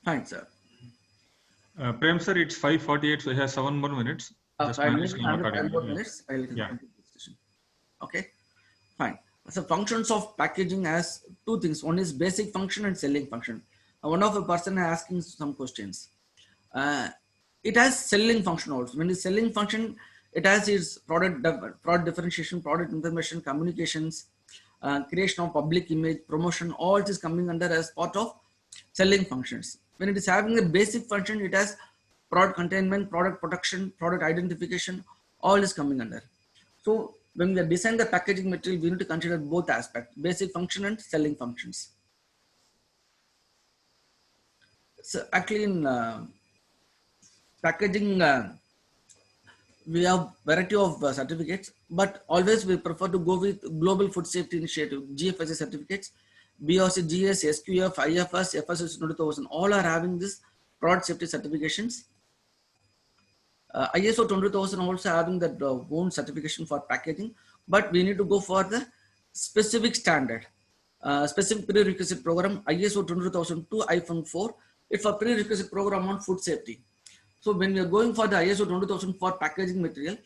Fine, sir. Prem sir, it's 5:48, so he has 7 more minutes. Just 5 manage minutes, to not cut 5 more it. minutes. I'll Yeah. continue the discussion. Okay, fine. So functions of packaging has two things. One is basic function and selling function. One of a person asking some questions. It has selling function also. When it's selling function, it has its product differentiation, product information, communications, creation of public image, promotion. All this coming under as part of selling functions. When it is having a basic function, it has product containment, product protection, product identification. All is coming under. So when we design the packaging material, we need to consider both aspects: basic function and selling functions. So actually in packaging, we have variety of certificates, but always we prefer to go with Global Food Safety Initiative, GFSA certificates, BRC, GS, SQF, IFS, FSS 2000, all are having this product safety certifications. ISO 20000 also having that own certification for packaging, but we need to go for the specific standard, specific prerequisite program, ISO 20002-4. It's a prerequisite program on food safety. So when we are going for the ISO 20000 for packaging material,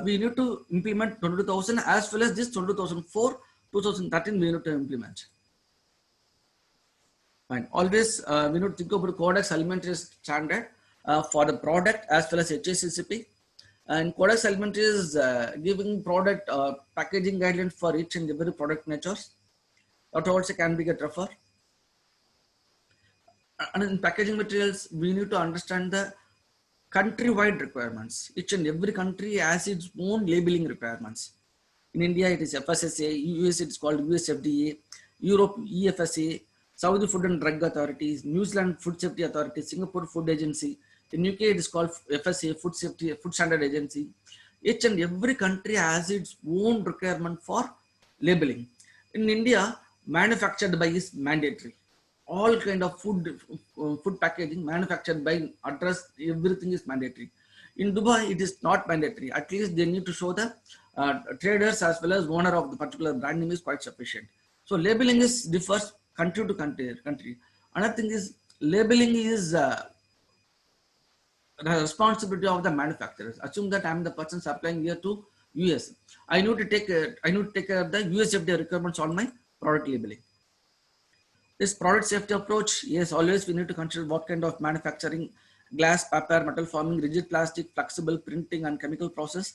we need to implement 20000 as well as this 20004, 2013 we need to implement. Fine. Always we need to think about Codex Alimentarius standard for the product as well as HACCP. And Codex Alimentarius is giving product packaging guidelines for each and every product natures. That also can be get referred. And in packaging materials, we need to understand the country-wide requirements. Each and every country has its own labeling requirements. In India, it is FSSA, US it is called US FDA, Europe EFSA, Saudi Food and Drug Authorities, New Zealand Food Safety Authority, Singapore Food Agency. In UK, it is called FSA, Food Safety, Food Standard Agency. Each and every country has its own requirement for labeling. In India, manufactured by is mandatory. All kind of food packaging manufactured by address, everything is mandatory. In Dubai, it is not mandatory. At least they need to show the traders as well as owner of the particular brand name is quite sufficient. So labeling is differs country to country. Another thing is labeling is the responsibility of the manufacturers. Assume that I am the person supplying here to US. I need to take care of the US FDA requirements on my product labeling. This product safety approach, yes, always we need to consider what kind of manufacturing, glass, paper, metal forming, rigid plastic, flexible printing, and chemical process.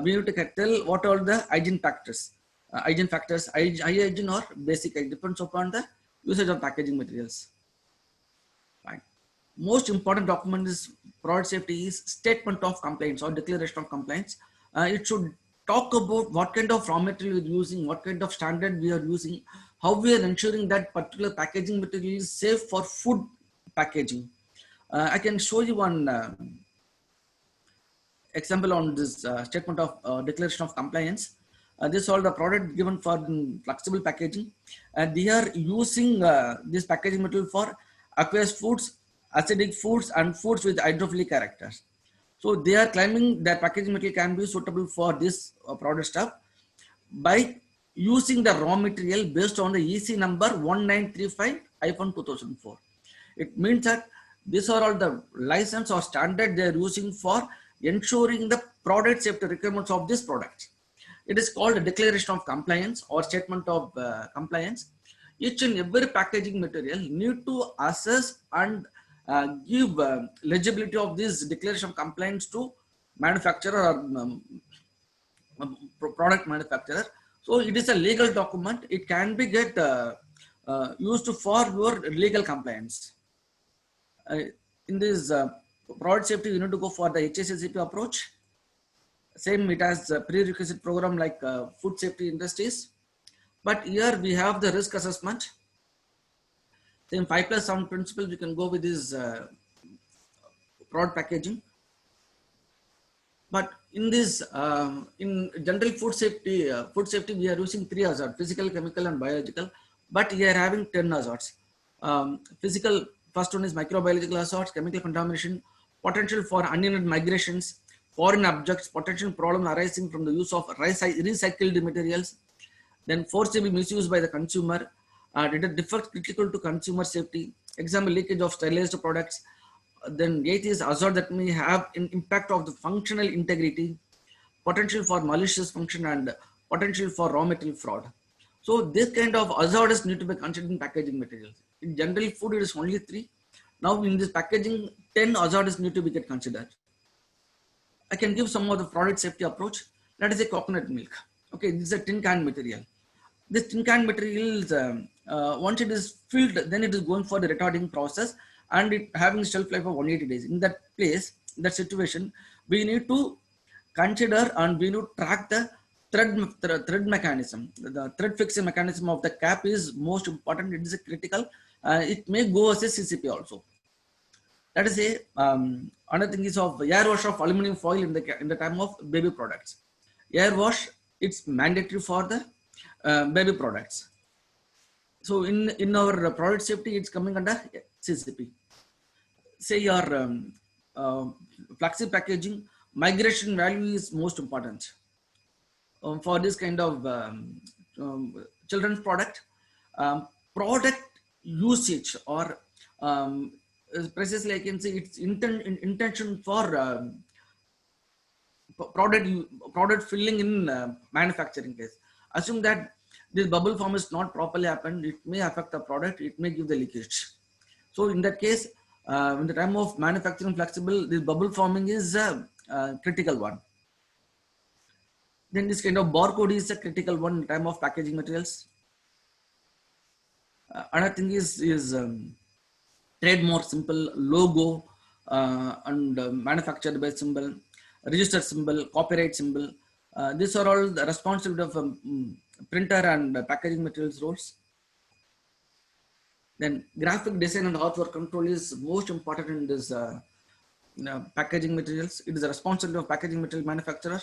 We need to tell what are the hygiene factors. High hygiene or basic, it depends upon the usage of packaging materials. Fine. Most important document is product safety is statement of compliance or declaration of compliance. It should talk about what kind of raw material we are using, what kind of standard we are using, how we are ensuring that particular packaging material is safe for food packaging. I can show you one example on this statement of declaration of compliance. This is all the product given for flexible packaging. They are using this packaging material for aqueous foods, acidic foods, and foods with hydrophilic characters. So they are claiming that packaging material can be suitable for this product stuff by using the raw material based on the EC number 1935-2004. It means that these are all the license or standard they are using for ensuring the product safety requirements of this product. It is called a declaration of compliance or statement of compliance. Each and every packaging material need to assess and give legibility of this declaration of compliance to manufacturer or product manufacturer. So it is a legal document. It can be used for your legal compliance. In this product safety, you need to go for the HACCP approach. Same, it has a prerequisite program like food safety industries. But here we have the risk assessment. Same 5+7 principles, we can go with this product packaging. But in this, in general food safety, we are using 3 hazards: physical, chemical, and biological. But we are having 10 hazards. Physical, first one is microbiological hazards, chemical contamination, potential for unintended migrations, foreign objects, potential problem arising from the use of recycled materials, then forcibly misused by the consumer, defect critical to consumer safety, example leakage of sterilized products. Then 8 is hazard that may have an impact of the functional integrity, potential for malicious function, and potential for raw material fraud. So this kind of hazards need to be considered in packaging materials. In general food, it is only 3. Now in this packaging, 10 hazards need to be considered. I can give some of the product safety approach. That is a coconut milk. Okay, this is a tin can material. This tin can material is, once it is filled, then it is going for the retarding process and it having shelf life of 180 days. In that place, in that situation, we need to consider and we need to track the thread mechanism. The thread fixing mechanism of the cap is most important. It is a critical. It may go as a CCP also. That is a another thing is of air wash of aluminum foil in the time of baby products. Air wash, it's mandatory for the baby products. So in our product safety, it's coming under CCP. Say your flexi packaging, migration value is most important for this kind of children's product. Product usage or precisely I can say it's intention for product filling in manufacturing case. Assume that this bubble form is not properly happened, it may affect the product, it may give the leakage. So in that case, in the time of manufacturing flexible, this bubble forming is a critical one. Then this kind of barcode is a critical one in time of packaging materials. Another thing is trademark, simple logo, and manufactured by symbol, registered symbol, copyright symbol. These are all the responsibility of printer and packaging materials roles. Then graphic design and artwork control is most important in this packaging materials. It is the responsibility of packaging material manufacturer.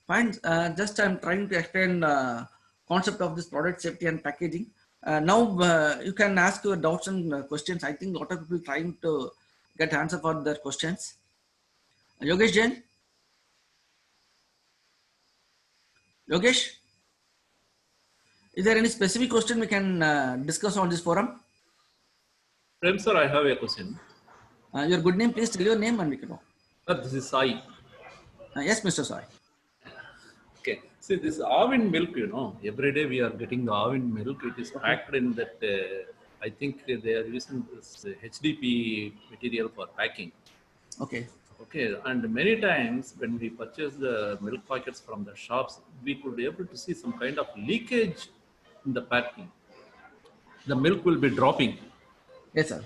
Fine. Just I'm trying to explain concept of this product safety and packaging. Now you can ask your doubts and questions. I think a lot of people trying to get answer for their questions. Yogesh Jain. Yogesh, is there any specific question we can discuss on this forum? Prem sir, I have a question. Your good name, please tell your name and we can know. Sir, this is Sai. Yes, Mr. Sai. Okay. See, this Avin milk, every day we are getting the Avin milk. It is packed in that, I think they are using this HDP material for packing. Okay. Okay, and many times when we purchase the milk packets from the shops, we could be able to see some kind of leakage in the packing. The milk will be dropping. Yes, sir.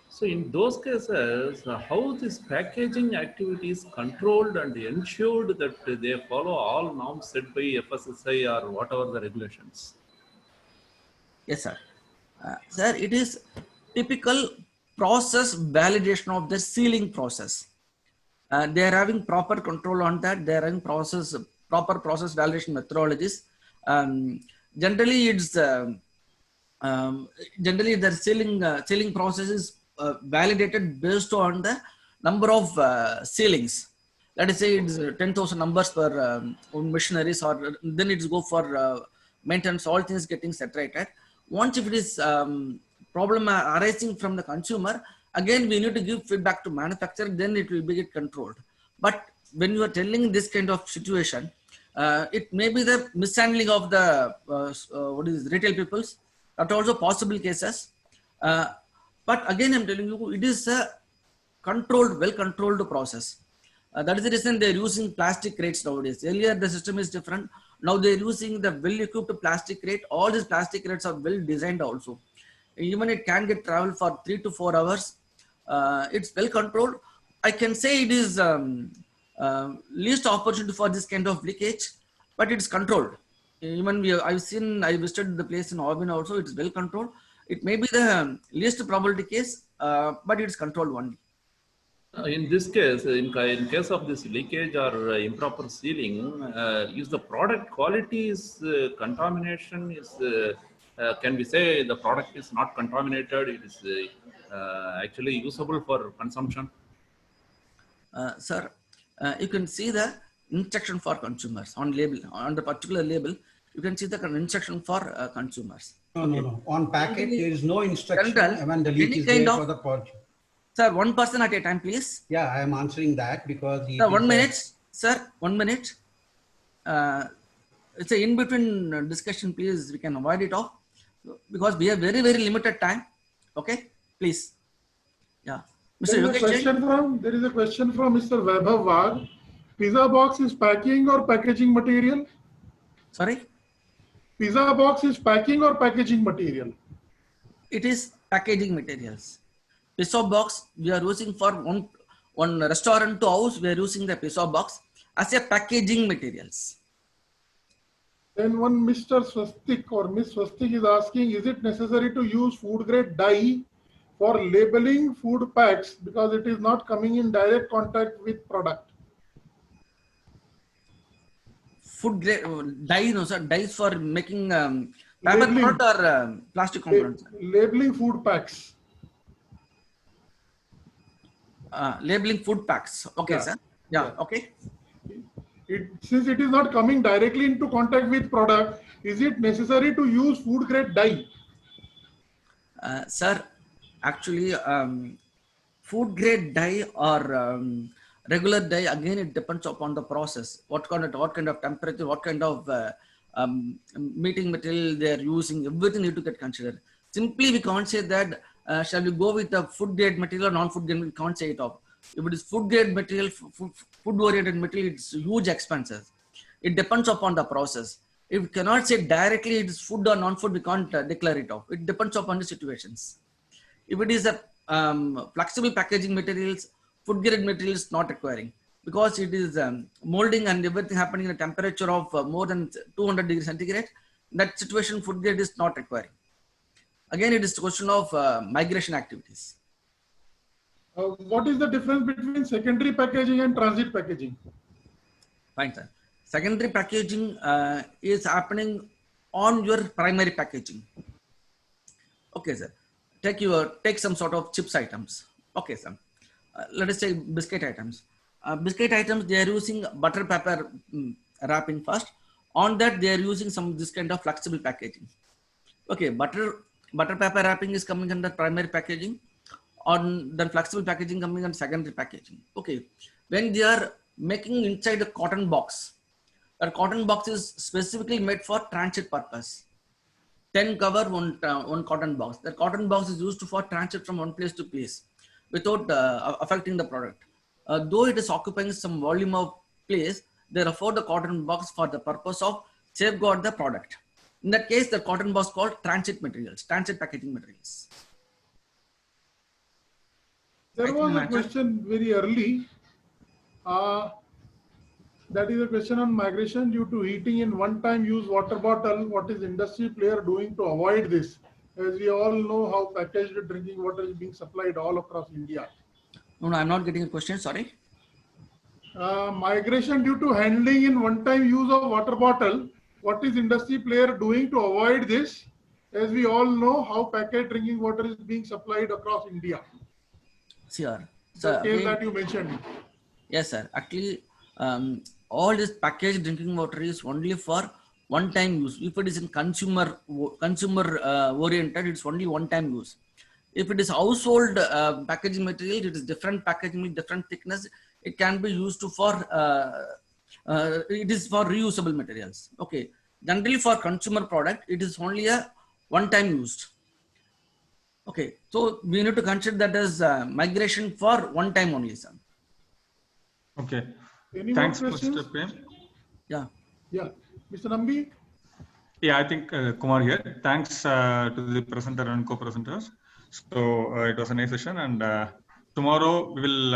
So in those cases, how this packaging activity is controlled and ensured that they follow all norms set by FSSAI or whatever the regulations? Yes, sir. Sir, it is typical process validation of the sealing process. They are having proper control on that. They are having proper process validation methodologies. Generally, it's generally the sealing process is validated based on the number of sealings. Let us say it's 10,000 numbers per machineries, or then it's go for maintenance. All things getting saturated. Once if it is problem arising from the consumer, again we need to give feedback to manufacturer. Then it will be get controlled. But when you are telling this kind of situation, it may be the mishandling of the retail peoples. That also possible cases. But again, I'm telling you, it is a controlled, well-controlled process. That is the reason they're using plastic crates nowadays. Earlier, the system is different. Now they're using the well-equipped plastic crate. All these plastic crates are well-designed also. Even it can get travel for 3 to 4 hours. It's well-controlled. I can say it is least opportunity for this kind of leakage, but it's controlled. Even I visited the place in Auburn also. It is well-controlled. It may be the least probability case, but it's controlled only. In this case, in case of this leakage or improper sealing, is the product quality is contamination? Can we say the product is not contaminated? It is actually usable for consumption? Sir, you can see the instruction for consumers on label, on the particular label. You can see the instruction for consumers. No. On packet, there is no instruction when the leak Any is kind there of- for the purchase. Sir, one person at a time, please. Yeah, I am answering that because Sir, 1 minute. Sir, 1 minute. It's an in-between discussion, please. We can avoid it off because we have very, very limited time. Okay, please. Yeah. Mr. There is a question from Mr. Vaibhav Wagh. Pizza box is packing or packaging material? Sorry? Pizza box is packing or packaging material? It is packaging materials. Pizza box we are using for one restaurant to house. We are using the pizza box as a packaging materials. Then one Mr. Swastik or Miss Swastik is asking, is it necessary to use food grade dye for labeling food packs because it is not coming in direct contact with product? Food grade dye, no sir. Dyes for making paper product or plastic components. Labeling food packs. Labeling food packs. Okay, Yeah. sir. Yeah. Okay. Since it is not coming directly into contact with product, is it necessary to use food grade dye? Sir, actually, food grade dye or regular dye, again, it depends upon the process. What kind of temperature, what kind of meeting material they are using, everything need to get considered. Simply, we can't say that, shall we go with the food grade material or non-food grade, we can't say it off. If it is food grade material, food oriented material, it's huge expenses. It depends upon the process. If we cannot say directly it is food or non-food, we can't declare it off. It depends upon the situations. If it is a flexible packaging materials, food grade materials not requiring, because it is molding and everything happening in a temperature of more than 200 degrees centigrade. That situation food grade is not requiring. Again, it is a question of migration activities. What is the difference between secondary packaging and transit packaging? Fine, sir. Secondary packaging is happening on your primary packaging. Okay, sir. Take some sort of chips items. Okay, sir. Let us say biscuit items. Biscuit items, they are using butter paper wrapping first. On that, they are using this kind of flexible packaging. Okay, butter paper wrapping is coming under primary packaging. On the flexible packaging coming under secondary packaging. Okay, when they are making inside a cotton box, that cotton box is specifically made for transit purpose. 10 cover, one cotton box. That cotton box is used for transit from one place to place without affecting the product. Though it is occupying some volume of place, they afford the cotton box for the purpose of safeguard the product. In that case, the cotton box called transit materials, transit packaging materials. There was a question very early. That is a question on migration due to heating in one-time use water bottle. What is industry player doing to avoid this? As we all know how packaged drinking water is being supplied all across India. No, I'm not getting a question. Sorry. Migration due to handling in one-time use of water bottle. What is industry player doing to avoid this? As we all know how packaged drinking water is being supplied across India. Sure. The case that you mentioned. Yes, sir. Actually, all this packaged drinking water is only for one-time use. If it is in consumer oriented, it's only one-time use. If it is household packaging material, it is different packaging with different thickness. It can be used for it is for reusable materials. Okay. Generally, for consumer product, it is only a one-time used. Okay, so we need to consider that as migration for one time only, sir. Okay. Any Thanks, more questions? Mr. Prem. Yeah. Yeah. Mr. Nambi? Yeah, I think Kumar here. Thanks to the presenter and co-presenters. So it was a nice session, and tomorrow we will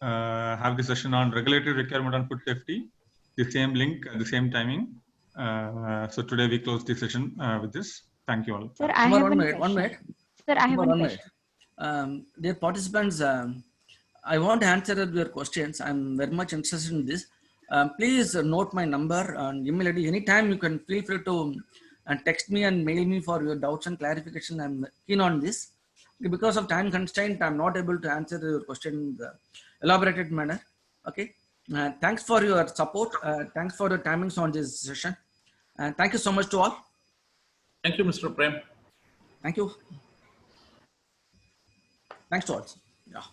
have the session on regulatory requirement on food safety, the same link at the same timing. So today we close the session with this. Thank you all. Sir, I have one minute. Sir, I have one question. Dear participants, I want to answer your questions. I'm very much interested in this. Please note my number and email ID. Anytime you can feel free to text me and mail me for your doubts and clarification. I'm keen on this. Because of time constraint, I'm not able to answer your question in the elaborated manner. Okay. Thanks for your support. Thanks for the timings on this session. And thank you so much to all. Thank you, Mr. Prem. Thank you. Thanks to all. Yeah.